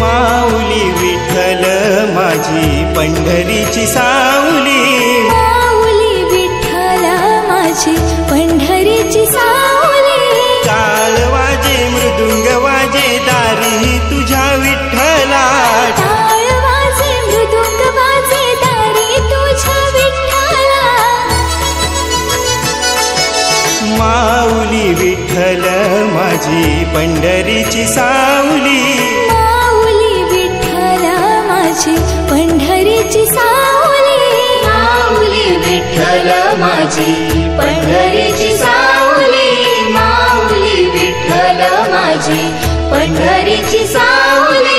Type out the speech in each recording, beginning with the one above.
माऊली विठ्ठल माझी पंढरीची सावली, माऊली विठ्ठल माझी पंढरीची सावली। टाळ वाजे मृदुंग वाजे दारी तुझ्या विठ्ठला, टाळ वाजे मृदुंग वाजे दारी तुझ्या विठ्ठला। माऊली विठ्ठल माझी पंढरीची सावली, माऊली विठ्ठल माझी पंढरीची सावली। माऊली विठ्ठल माझी पंढरीची सावली, माऊली विठ्ठल माझी पंढरीची सावली।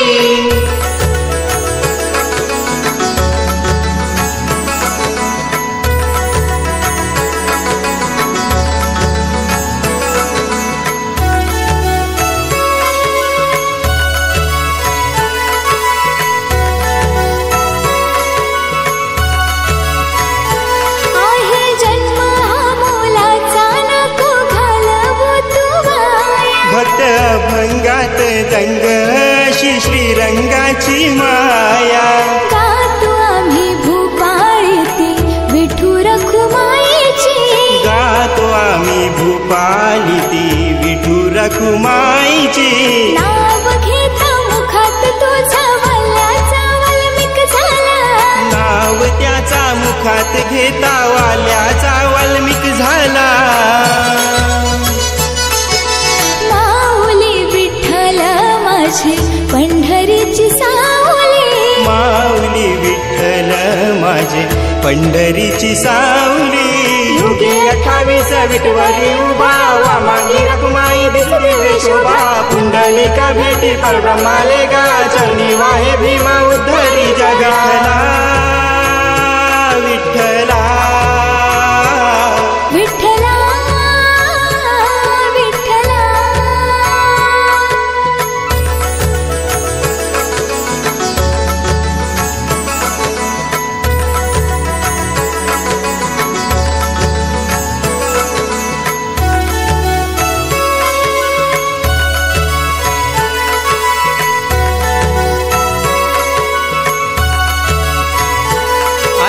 भक्त अभंगात दंग अशी श्रीरंगाची माया, गातो आम्ही भूपाळीती विठू रखुमाईची, गातो आम्ही भूपाळीती विठू रखुमाईची। नाव घेता मुखात तुझा वाल्याचा वाल्मिक झाला, नाव त्याचा मुखात घेता वाल्याचा वाल्मिक झाला। माझी पंढरीची सावली, माऊली विठ्ठल माझे पंढरीची सावली। युगे 28 विठवरी उभा, वामांगी रखुमाई दिसली शोभा, पुंडलिका भेटी परब्रह्माले गा, चरणी वाहे भीमा उद्धरी जगा। विठ्ठला विठ्ठला विठ्ठला।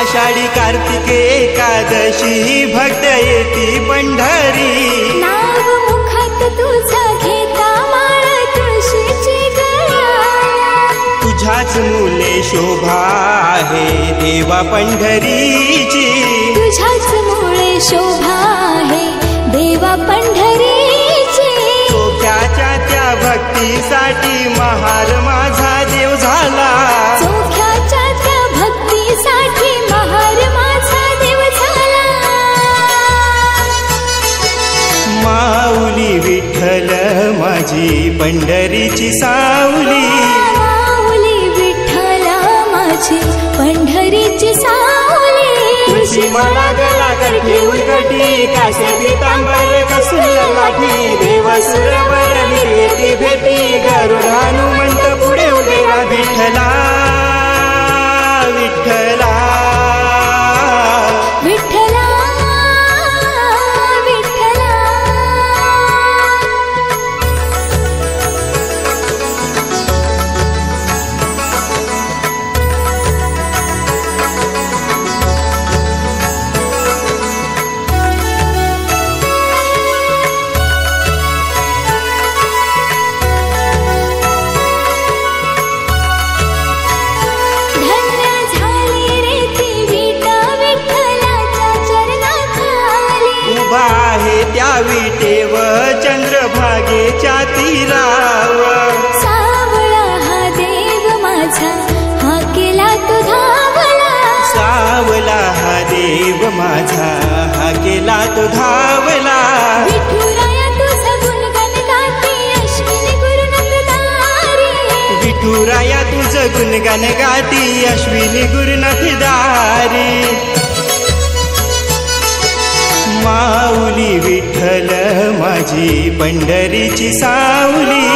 आषाढी कार्तिके एकादशी भक्त येती पंढरी, नाव मुखात तुझा घेता माळ तुळशीची गळ्याला, तुझ्याच मुले शोभा आहे देवा पंढरीची, तुझ्याच मुळे शोभा आहे देवा पंढरीची। चोख्याच्या त्या भक्तीसाठी महार माझा देव झाला, चोख्याच्या त्या भक्तीसाठी महार माझा देव झाला। माऊली विठ्ठल माझी पंढरीची सावली, माऊली विठ्ठल माझी पंढरीची सावली। तुळशी मला गला करते उलगटी, काश्या पितांबर कसून लाठी, देव सुरवर येते भेटी, गरुड हनुमंत पुढे उभे रा। विठ्ठला विठ्ठला विठ्ठला विठ्ठला। त्या विटेव चंद्रभागेच्या तीरावर, सावळा हा देव माझा हा केला तो धावला, सावला हा देव माझा हा केला तो धावला। विठुराया तुझं गुणगान गाती अश्विनी गुरुनाथ दारी, विठुराया तुझं गुणगान गाती अश्विनी गुरुनाथ दारी। माऊली विठ्ठल माझी पंढरीची सावली,